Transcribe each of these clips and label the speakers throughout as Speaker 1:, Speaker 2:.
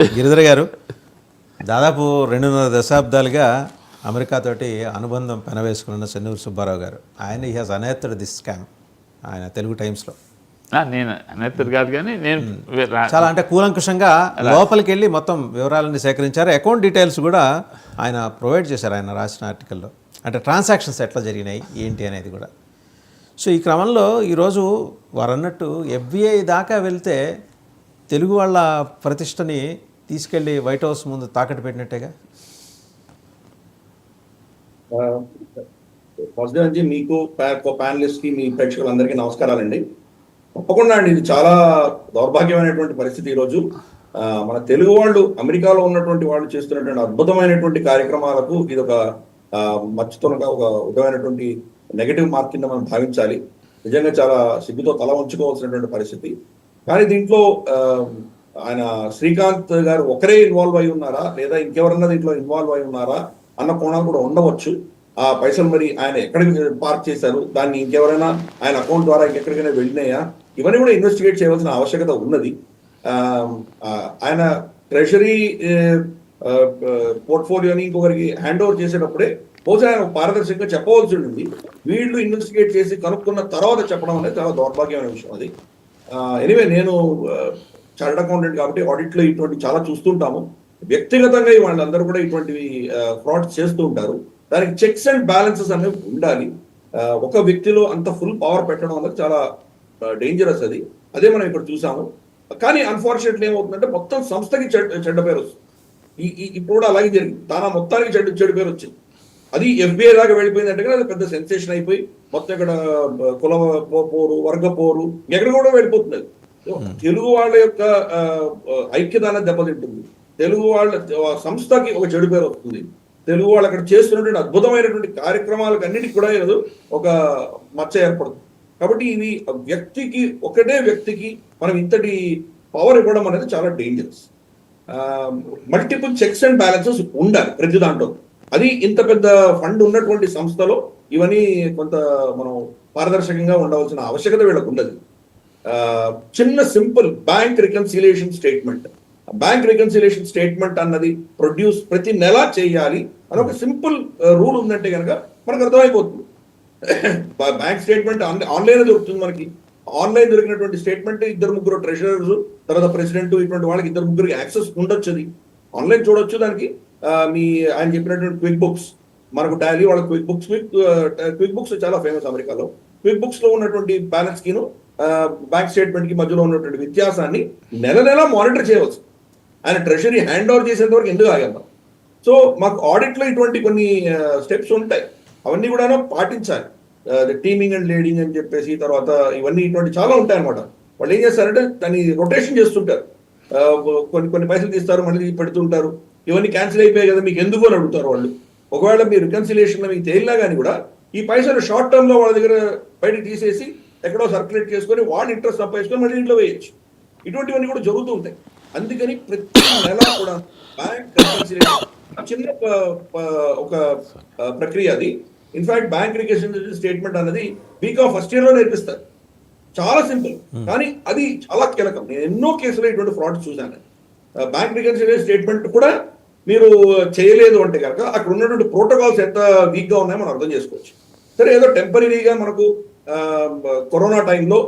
Speaker 1: గిరిధర్ గారు దాదాపు 2.5 దశాబ్దాలుగా అమెరికాతోటి అనుబంధం పెనవేసుకున్న చెన్నూరు సుబ్బారావు గారు, ఆయన హీ హాజ్ అనెర్త్డ్ దిస్ స్కామ్. ఆయన తెలుగు టైమ్స్లో
Speaker 2: నేను అనేది కాదు కానీ నేను
Speaker 1: చాలా అంటే కూలంకుషంగా లోపలికి వెళ్ళి మొత్తం వివరాలన్నీ సేకరించారు. అకౌంట్ డీటెయిల్స్ కూడా ఆయన ప్రొవైడ్ చేశారు ఆయన రాసిన ఆర్టికల్లో. అంటే ట్రాన్సాక్షన్స్ ఎట్లా జరిగినాయి ఏంటి అనేది కూడా. సో ఈ క్రమంలో ఈరోజు వారు అన్నట్టు FBI దాకా వెళ్తే తెలుగు వాళ్ళ ప్రతిష్టని తీసుకెళ్ళి వైట్ హౌస్ ముందు తాకట్టు పెట్టినట్టేగా.
Speaker 3: ఫస్ట్ నుంచి మీకు ప్యానలిస్ట్ కి మీ ప్రేక్షకులందరికీ నమస్కారాలండి. తప్పకుండా అండి, ఇది చాలా దౌర్భాగ్యమైనటువంటి పరిస్థితి. ఈరోజు మన తెలుగు వాళ్ళు అమెరికాలో ఉన్నటువంటి వాళ్ళు చేస్తున్నటువంటి అద్భుతమైనటువంటి కార్యక్రమాలకు ఇది ఒక మచ్చుతునగా ఒక విధమైనటువంటి నెగటివ్ మార్క్ కింద మనం భావించాలి. నిజంగా చాలా సిగ్గుతో తల ఉంచుకోవాల్సినటువంటి పరిస్థితి. కానీ దీంట్లో ఆయన శ్రీకాంత్ గారు ఒకరే ఇన్వాల్వ్ అయి ఉన్నారా లేదా ఇంకెవరన్నా దీంట్లో ఇన్వాల్వ్ అయి ఉన్నారా అన్న కోణం కూడా ఉండవచ్చు. ఆ పైసలు మరి ఆయన ఎక్కడికి పార్క్ చేశారు, దాన్ని ఇంకెవరైనా ఆయన అకౌంట్ ద్వారా ఇంకెక్కడికైనా వెళ్ళినాయా, ఇవన్నీ కూడా ఇన్వెస్టిగేట్ చేయవలసిన ఆవశ్యకత ఉన్నది. ఆయన ట్రెషరీ పోర్ట్ఫోలియోని ఇంకొకరికి హ్యాండ్ ఓవర్ చేసేటప్పుడే బహుశా ఆయన పారదర్శకంగా చెప్పవలసి ఉంటుంది. వీళ్ళు ఇన్వెస్టిగేట్ చేసి కనుక్కున్న తర్వాత చెప్పడం అనేది చాలా దౌర్భాగ్యమైన విషయం అది. ఎనీవే, నేను చార్టర్డ్ అకౌంటెంట్ కాబట్టి ఆడిట్లో ఇటువంటి చాలా చూస్తుంటాము. వ్యక్తిగతంగా వాళ్ళందరూ కూడా ఇటువంటివి ఫ్రాడ్స్ చేస్తూ ఉంటారు. దానికి చెక్స్ అండ్ బ్యాలెన్సెస్ అనేవి ఉండాలి. ఒక వ్యక్తిలో అంత ఫుల్ పవర్ పెట్టడం అనేది చాలా డేంజరస్. అదే మనం ఇక్కడ చూసాము. కానీ అన్ఫార్చునేట్లీ ఏమవుతుందంటే మొత్తం సంస్థకి చెడ్డ పేరు వస్తుంది. ఇప్పుడు కూడా అలాగే జరిగింది. తానా మొత్తానికి చెడు పేరు వచ్చింది. అది FBI దాకా వెళ్ళిపోయింది అంటే అది పెద్ద సెన్సేషన్ అయిపోయి మొత్తం ఇక్కడ కుల పోరు, వర్గ పోరు ఎక్కడ కూడా వెళ్ళిపోతుంది. తెలుగు వాళ్ళ యొక్క ఐక్యత అనేది దెబ్బతింటుంది. తెలుగు వాళ్ళ సంస్థకి ఒక చెడు పేరు వస్తుంది. తెలుగు వాళ్ళు అక్కడ చేస్తున్నటువంటి అద్భుతమైనటువంటి కార్యక్రమాలకు అన్నిటికీ కూడా ఏదో ఒక మచ్చ ఏర్పడుతుంది. కాబట్టి ఇది ఒకటే వ్యక్తికి మనం ఇంతటి పవర్ ఇవ్వడం అనేది చాలా dangerous. Multiple checks and balances ఉండాలి ప్రతి దాంట్లో. అది ఇంత పెద్ద ఫండ్ ఉన్నటువంటి సంస్థలో ఇవన్నీ కొంత మనం పారదర్శకంగా ఉండవలసిన ఆవశ్యకత వీళ్ళకు ఉండదు. చిన్న సింపుల్ బ్యాంక్ రికన్సిలియేషన్ స్టేట్మెంట్ అన్నది ప్రొడ్యూస్ ప్రతి నెల చేయాలి అని ఒక సింపుల్ రూల్ ఉందంటే కనుక మనకు అర్థమైపోతుంది. బ్యాంక్ స్టేట్మెంట్ ఆన్లైన్ దొరుకుతుంది మనకి. ఆన్లైన్ దొరికినటువంటి స్టేట్మెంట్ 2-3 ట్రెషరర్స్ తర్వాత ప్రెసిడెంట్ ఇటువంటి వాళ్ళకి 2-3 యాక్సెస్ ఉండొచ్చు. అది ఆన్లైన్ చూడొచ్చు. దానికి మీ ఆయన చెప్పినటువంటి క్విక్ బుక్స్ మనకు టాలీ వాళ్ళ క్విక్ బుక్స్ చాలా ఫేమస్ అమెరికాలో. క్విక్ బుక్స్ లో ఉన్నటువంటి బ్యాలెన్స్ కిను బ్యాంక్ స్టేట్మెంట్ కి మధ్యలో ఉన్నటువంటి వ్యత్యాసాన్ని నెల మానిటర్ చేయవచ్చు. ఆయన ట్రెషరీ హ్యాండ్ ఓవర్ చేసేంత వరకు ఎందుకు ఆగేద్దాం. సో మాకు ఆడిట్ లో ఇటువంటి కొన్ని స్టెప్స్ ఉంటాయి, అవన్నీ కూడా పాటించాలి. టీమింగ్ అండ్ లీడింగ్ అని చెప్పేసి తర్వాత ఇవన్నీ ఇటువంటి చాలా ఉంటాయి అనమాట. వాళ్ళు ఏం చేస్తారంటే దాన్ని రొటేషన్ చేస్తుంటారు. కొన్ని పైసలు తీస్తారు, మళ్ళీ పెడుతుంటారు. ఇవన్నీ క్యాన్సిల్ అయిపోయాయి కదా మీకు ఎందుకు అని అడుగుతారు వాళ్ళు. ఒకవేళ మీరు రికన్సిలియేషన్ లో మీకు తేలినా కానీ కూడా ఈ పైసలు షార్ట్ టర్మ్ లో వాళ్ళ దగ్గర బయటకు తీసేసి ఎక్కడో సర్క్యులేట్ చేసుకొని వాళ్ళు ఇంట్రెస్ట్ సంపాదించుకొని మళ్ళీ ఇంట్లో వేయచ్చు. ఇటువంటివన్నీ కూడా జరుగుతూ ఉంటాయి. అందుకని ప్రతి నెల కూడా బ్యాంక్ రికన్సిలియేషన్ చిన్న ఒక ప్రక్రియ అది. ఇన్ఫాక్ట్ బ్యాంక్ రికన్సిలియేషన్ స్టేట్మెంట్ అనేది బీకామ్ ఫస్ట్ ఇయర్ లో నేర్పిస్తారు. చాలా సింపుల్, కానీ అది చాలా కీలకం. నేను ఎన్నో కేసులో ఇటువంటి ఫ్రాడ్స్ చూశాను. బ్యాంక్ రికన్సిలియేషన్ స్టేట్మెంట్ కూడా మీరు చేయలేదు అంటే కనుక అక్కడ ఉన్నటువంటి ప్రోటోకాల్స్ ఎంత వీక్ గా ఉన్నాయో మనం అర్థం చేసుకోవచ్చు. సరే, ఏదో టెంపరీగా మనకు కరోనా టైంలో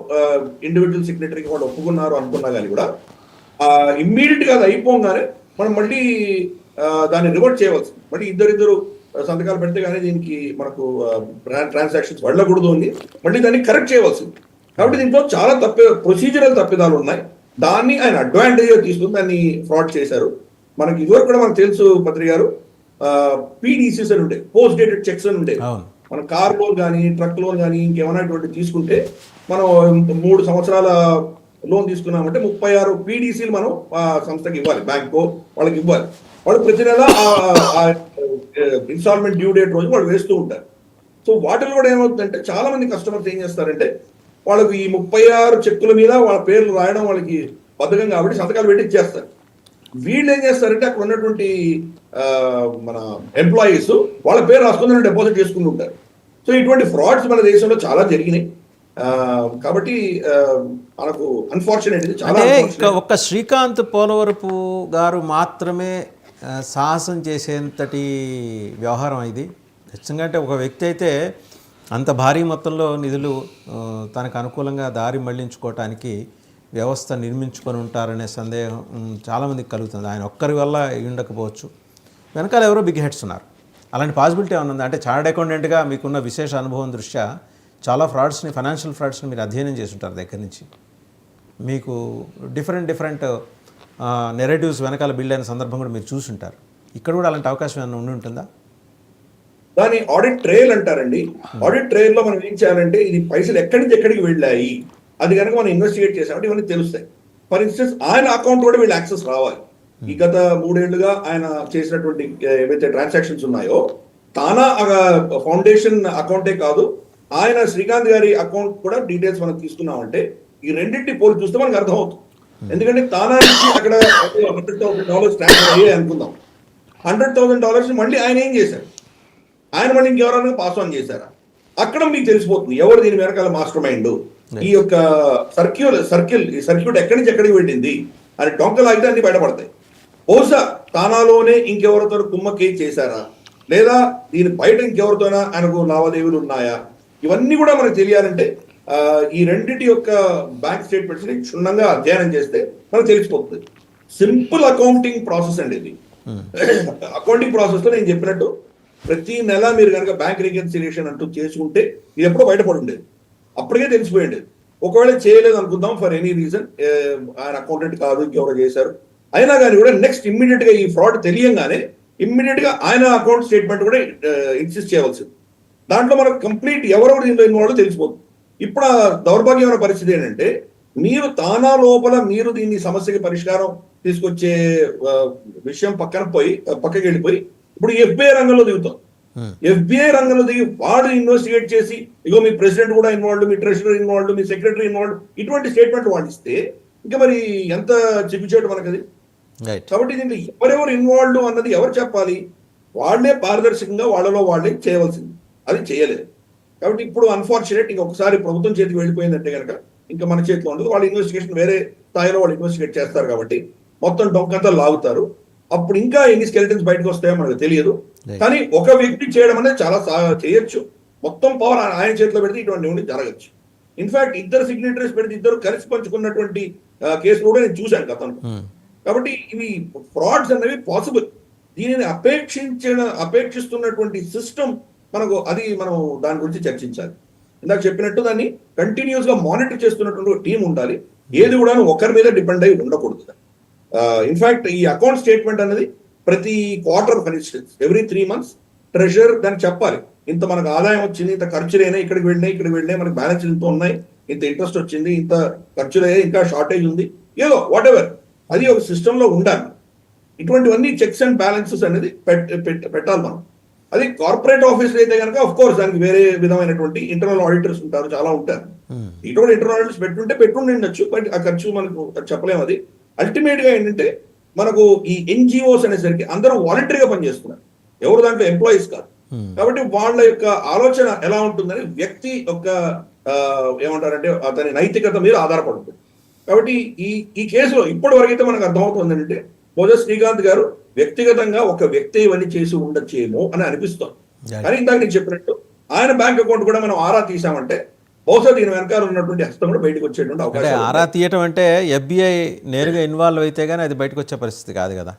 Speaker 3: ఇండివిజువల్ సిగ్నేటరీకి వాళ్ళు ఒప్పుకున్నారు అనుకున్నా కానీ కూడా ఇమ్మీడియట్ గా అది అయిపోగానే మనం మళ్ళీ దాన్ని రివర్ట్ చేయవలసింది. మళ్ళీ ఇద్దరు సంతకాలు పెడితే కానీ దీనికి మనకు ట్రాన్సాక్షన్స్ వెళ్ళకూడదు అని మళ్ళీ దాన్ని కరెక్ట్ చేయవలసింది. కాబట్టి దీంట్లో చాలా ప్రొసీజరల్ తప్పిదాలు ఉన్నాయి. దాన్ని ఆయన అడ్వాంటేజ్ తీసుకుని దాన్ని ఫ్రాడ్ చేశారు. మనకి ఇదివరకు కూడా మనకు తెలుసు పత్రి గారు, PDCs అని ఉంటాయి, పోస్ట్ డేటెడ్ చెక్స్ అని ఉంటాయి. మనం కార్ లోన్ కానీ ట్రక్ లోన్ కానీ ఇంకేమైనా ఇటువంటి తీసుకుంటే మనం 3 సంవత్సరాల లోన్ తీసుకున్నామంటే 36 PDCలు మనం ఆ సంస్థకి ఇవ్వాలి, బ్యాంకు వాళ్ళకి ఇవ్వాలి. వాళ్ళు ప్రతి నెల ఇన్స్టాల్మెంట్ డ్యూ డేట్ రోజు వాళ్ళు వేస్తూ ఉంటారు. సో వాటిలో కూడా ఏమవుతుందంటే చాలా మంది కస్టమర్స్ ఏం చేస్తారంటే వాళ్ళకి ఈ 36 చెక్కుల మీద వాళ్ళ పేర్లు రాయడం వాళ్ళకి బద్ధకం కాబట్టి సంతకాలు పెట్టి ఇచ్చేస్తారు. వీళ్ళు ఏం చేస్తారంటే అక్కడ ఉన్నటువంటి మన ఎంప్లాయీస్ వాళ్ళ పేరు రాసుకుని డిపాజిట్ చేసుకుని ఉంటారు. సో ఇటువంటి ఫ్రాడ్స్ మన దేశంలో చాలా జరిగినాయి. కాబట్టి మనకు అన్ఫార్చునేట్, ఇది చాలా
Speaker 1: అంటే
Speaker 3: unfortunate.
Speaker 1: ఇక ఒక్క శ్రీకాంత్ పోలవరపు గారు మాత్రమే సాహసం చేసేంతటి వ్యవహారం ఇది. ఖచ్చితంగా అంటే ఒక వ్యక్తి అయితే అంత భారీ మొత్తంలో నిధులు తనకు అనుకూలంగా దారి మళ్లించుకోవటానికి వ్యవస్థ నిర్మించుకొని ఉంటారనే సందేహం చాలామందికి కలుగుతుంది. ఆయన ఒక్కరి వల్ల ఉండకపోవచ్చు, వెనకాల ఎవరో బిగ్ హెడ్స్ ఉన్నారు. అలాంటి పాసిబిలిటీ ఏమైనా ఉందా? అంటే చార్టెడ్ అకౌంటెంట్గా మీకున్న విశేష అనుభవం దృష్ట్యా చాలా ఫ్రాడ్స్ని, ఫైనాన్షియల్ ఫ్రాడ్స్ని మీరు అధ్యయనం చేసి ఉంటారు దగ్గర నుంచి. మీకు డిఫరెంట్ నెరేటివ్స్ వెనకాల బిల్డ్ అయిన సందర్భం కూడా మీరు చూసి ఉంటారు. ఇక్కడ కూడా అలాంటి అవకాశం ఏమైనా ఉండి ఉంటుందా?
Speaker 3: దాని ఆడిట్ ట్రయల్ అంటారండి. ఆడిట్ ట్రయల్ లో మనం ఏం చేయాలంటే ఇది పైసలు ఎక్కడి నుంచి ఎక్కడికి వెళ్ళాయి అది కనుక మనం ఇన్వెస్టిగేట్ చేసామంటే ఇవన్నీ తెలుస్తాయి. ఫర్ ఇన్స్టెన్స్ ఆయన అకౌంట్ కూడా వీళ్ళు యాక్సెస్ రావాలి. ఈ గత 3 ఏళ్లుగా ఆయన చేసినటువంటి ఏవైతే ట్రాన్సాక్షన్స్ ఉన్నాయో తానా ఫౌండేషన్ అకౌంటే కాదు, ఆయన శ్రీకాంత్ గారి అకౌంట్ కూడా డీటెయిల్స్ మనం తీసుకున్నామంటే ఈ రెండింటి పోలి చూస్తే మనకు అర్థమవుతుంది. ఎందుకంటే తానా నుంచి అక్కడ $100,000 ట్రాన్స్ఫర్ అయ్యాయి అనుకుందాం. $100,000 మళ్ళీ ఆయన ఏం చేశారు, ఆయన మళ్ళీ ఇంకెవరైనా పాస్ ఆన్ చేశారా, అక్కడ మీకు తెలిసిపోతుంది ఎవరు దీని వెనకాల మాస్టర్ మైండ్. ఈ యొక్క సర్క్యూట్ ఎక్కడి నుంచి ఎక్కడికి వెళ్ళింది అని డొంకలాగితే అన్ని బయటపడతాయి. బహుశా తానాలోనే ఇంకెవరితో కుమ్మక్కి చేశారా, లేదా దీని బయట ఇంకెవరితోనా ఆయనకు లావాదేవీలు ఉన్నాయా, ఇవన్నీ కూడా మనకు తెలియాలంటే ఈ రెండింటి యొక్క బ్యాంక్ స్టేట్మెంట్స్ ని క్షుణ్ణంగా అధ్యయనం చేస్తే మనకు తెలిసిపోతుంది. సింపుల్ అకౌంటింగ్ ప్రాసెస్ అండి ఇది. అకౌంటింగ్ ప్రాసెస్ లో నేను చెప్పినట్టు ప్రతి నెల మీరు కనుక బ్యాంక్ రికన్సిలియేషన్ అంటూ చేసుకుంటే ఇది ఎప్పుడో బయటపడి ఉండేది, అప్పటికే తెలిసిపోయి ఉండేది. ఒకవేళ చేయలేదు అనుకుందాం, ఫర్ ఎనీ రీజన్ ఆయన అకౌంటెంట్ కాదు ఇంకెవరో చేశారు అయినా కానీ కూడా నెక్స్ట్ ఇమ్మీడియట్ గా ఈ ఫ్రాడ్ తెలియంగానే ఇమ్మీడియట్ గా ఆయన అకౌంట్ స్టేట్మెంట్ కూడా ఇన్సిస్ట్ చేయవలసింది. దాంట్లో మనకు కంప్లీట్ ఎవరెవరు దీంట్లో ఇన్వాల్వ్ తెలిసిపోతుంది. ఇప్పుడు ఆ దౌర్భాగ్యమైన పరిస్థితి ఏంటంటే మీరు తానా లోపల మీరు దీన్ని సమస్యకి పరిష్కారం తీసుకొచ్చే విషయం పక్కకి వెళ్ళిపోయి ఇప్పుడు FBI రంగంలో దిగుతాం. FBI రంగంలో దిగి వాడు ఇన్వెస్టిగేట్ చేసి ఇగో మీ ప్రెసిడెంట్ కూడా ఇన్వాల్వ్డ్, మీ ట్రెషరర్ ఇన్వాల్వ్డ్, మీ సెక్రటరీ ఇన్వాల్వ్డ్, ఇటువంటి స్టేట్మెంట్ వాళ్ళు ఇస్తే ఇంకా మరి ఎంత చిక్కుచేటు మనకది. కాబట్టి దీంట్లో ఎవరెవరు ఇన్వాల్వ్డ్ అన్నది ఎవరు చెప్పాలి, వాళ్లే పారదర్శకంగా వాళ్ళలో వాళ్ళే చేయవలసింది, అది చేయలేదు. కాబట్టి ఇప్పుడు అన్ఫార్చునేట్ ఇంకొకసారి ప్రభుత్వం చేతికి వెళ్ళిపోయిందంటే కనుక ఇంకా మన చేతిలో ఉండదు. వాళ్ళు ఇన్వెస్టిగేషన్ వేరే స్థాయిలో వాళ్ళు ఇన్వెస్టిగేట్ చేస్తారు కాబట్టి మొత్తం డొంకంతా లాగుతారు. అప్పుడు ఇంకా ఎన్ని స్కెలిటన్స్ బయటకు వస్తాయో మనకు తెలియదు. కానీ ఒక వ్యక్తి చేయడం అనేది చాలా చేయొచ్చు. మొత్తం పవర్ ఆయన చేతిలో పెడితే ఇటువంటి జరగచ్చు. ఇన్ఫాక్ట్ ఇద్దరు సిగ్నేటరీస్ పెడితే ఇద్దరు కలిసి పంచుకున్నటువంటి కేసులు కూడా నేను చూశాను గతంలో. కాబట్టి ఇవి ఫ్రాడ్స్ అనేవి పాసిబుల్. దీనిని అపేక్షిస్తున్నటువంటి సిస్టమ్ మనకు అది మనం దాని గురించి చర్చించాలి. ఇందాక చెప్పినట్టు దాన్ని కంటిన్యూస్ గా మానిటర్ చేస్తున్నటువంటి టీం ఉండాలి. ఏది కూడా ఒకరి మీద డిపెండ్ అయి ఉండకూడదు. ఇన్ఫాక్ట్ ఈ అకౌంట్ స్టేట్మెంట్ అనేది ప్రతి quarter for instance every 3 months treasurer దానికి చెప్పాలి, ఇంత మనకు ఆదాయం వచ్చింది, ఇంత ఖర్చులైనాయి, ఇక్కడికి వెళ్ళినాయి, మనకి బ్యాలెన్స్ ఇంత ఉన్నాయి, ఇంత ఇంట్రెస్ట్ వచ్చింది, ఇంత ఖర్చులయ్యాయి, ఇంకా షార్టేజ్ ఉంది, ఏదో వాట్ ఎవర్ అది ఒక సిస్టమ్ లో ఉండాలి. ఇటువంటివన్నీ చెక్స్ అండ్ బ్యాలెన్సెస్ అనేది పెట్టాలి మనం. అది కార్పొరేట్ ఆఫీస్ అయితే కనుక ఆఫ్ కోర్స్ దానికి వేరే విధమైనటువంటి ఇంటర్నల్ ఆడిటర్స్ ఉంటారు, చాలా ఉంటారు. ఇటువంటి ఇంటర్నల్ ఆడిటర్స్ పెట్టుండొచ్చు, బట్ ఆ ఖర్చు మనకు చెప్పలేము. అది అల్టిమేట్ గా ఏంటంటే మనకు ఈ NGOs అనేసరికి అందరూ వాలంటరీగా పనిచేస్తున్నారు, ఎవరు దాంట్లో ఎంప్లాయీస్ కాదు. కాబట్టి వాళ్ళ యొక్క ఆలోచన ఎలా ఉంటుందని వ్యక్తి యొక్క ఏమంటారంటే అతని నైతికత మీద ఆధారపడుతుంది. కాబట్టి ఈ కేసులో ఇప్పటి వరకైతే మనకు అర్థమవుతుంది ఏంటంటే బహుశా శ్రీకాంత్ గారు వ్యక్తిగతంగా ఒక వ్యక్తి ఇవన్నీ చేసి ఉండొచ్చేమో అని అనిపిస్తుంది. కానీ ఇందాక నేను చెప్పినట్టు ఆయన బ్యాంక్ అకౌంట్ కూడా మనం ఆరా తీసామంటే బహుశా దీని వెనకాల ఉన్నటువంటి హస్తం కూడా బయటకు వచ్చేటువంటి అవకాశం.
Speaker 1: ఆరా తీయటం అంటే FBI నేరుగా ఇన్వాల్వ్ అయితే గానీ అది బయటకు వచ్చే పరిస్థితి కాదు కదా.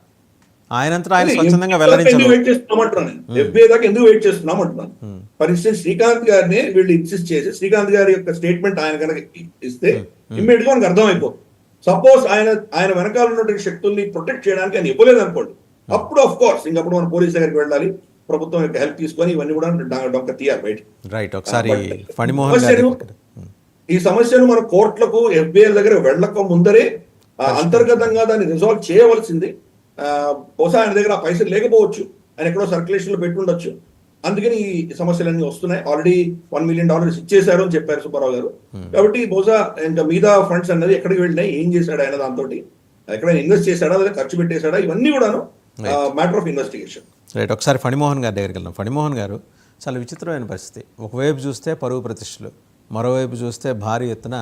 Speaker 1: ఆయనంతా ఆయన స్వచ్ఛందంగా వెల్లడించారు.
Speaker 3: వెయిట్ చేస్తున్నామంటున్నాను, FBI దాకా ఎందుకు వెయిట్ చేస్తున్నామంటున్నాను. ఫర్ ఇన్స్టెన్స్ శ్రీకాంత్ గారిని వీళ్ళు ఇన్సిస్ట్ చేసి శ్రీకాంత్ గారి యొక్క స్టేట్మెంట్ ఆయన కనుక ఇస్తే ఇమ్మీడియట్ గా మనకు అర్థమైపోతుంది. సపోజ్ ఆయన వెనకాల ఉన్నటువంటి శక్తుల్ని ప్రొటెక్ట్ చేయడానికి ఆయన ఇవ్వలేదు అనుకోండి, అప్పుడు ఆఫ్ కోర్స్ ఇంకప్పుడు మనం పోలీస్ దగ్గరికి వెళ్ళాలి, ప్రభుత్వం యొక్క హెల్ప్ తీసుకొని ఇవన్నీ కూడా డొంక తీయాలి బయట.
Speaker 1: రైట్. ఒకసారి ఫణిమోహన్ గారు
Speaker 3: ఈ సమస్యను మన కోర్టులకు FBI దగ్గర వెళ్ళక ముందరే అంతర్గతంగా దాన్ని రిజాల్వ్ చేయవలసింది. బహుశా ఆయన దగ్గర పైసలు లేకపోవచ్చు, ఆయన ఎక్కడో సర్క్యులేషన్ లో పెట్టుండొచ్చు, అందుకని ఈ సమస్యలన్నీ వస్తున్నాయి. ఆల్రెడీ $1 million ఇచ్చేశారు అని చెప్పారు సుబ్బారావు గారు. కాబట్టి బహుశా ఇంకా మీద ఫండ్స్ అనేది ఎక్కడికి వెళ్ళినాయి, ఏం చేశాడు ఆయన, దాంతో ఎక్కడైనా ఇన్వెస్ట్ చేశాడా లేదా ఖర్చు పెట్టేశాడా, ఇవన్నీ కూడాను మ్యాటర్ ఆఫ్ ఇన్వెస్టిగేషన్.
Speaker 1: రైట్. ఒకసారి ఫణిమోహన్ గారి దగ్గరికి వెళ్దాం. ఫణిమోహన్ గారు, చాలా విచిత్రమైన పరిస్థితి. ఒకవైపు చూస్తే పరువు ప్రతిష్టలు, మరోవైపు చూస్తే భారీ ఎత్తున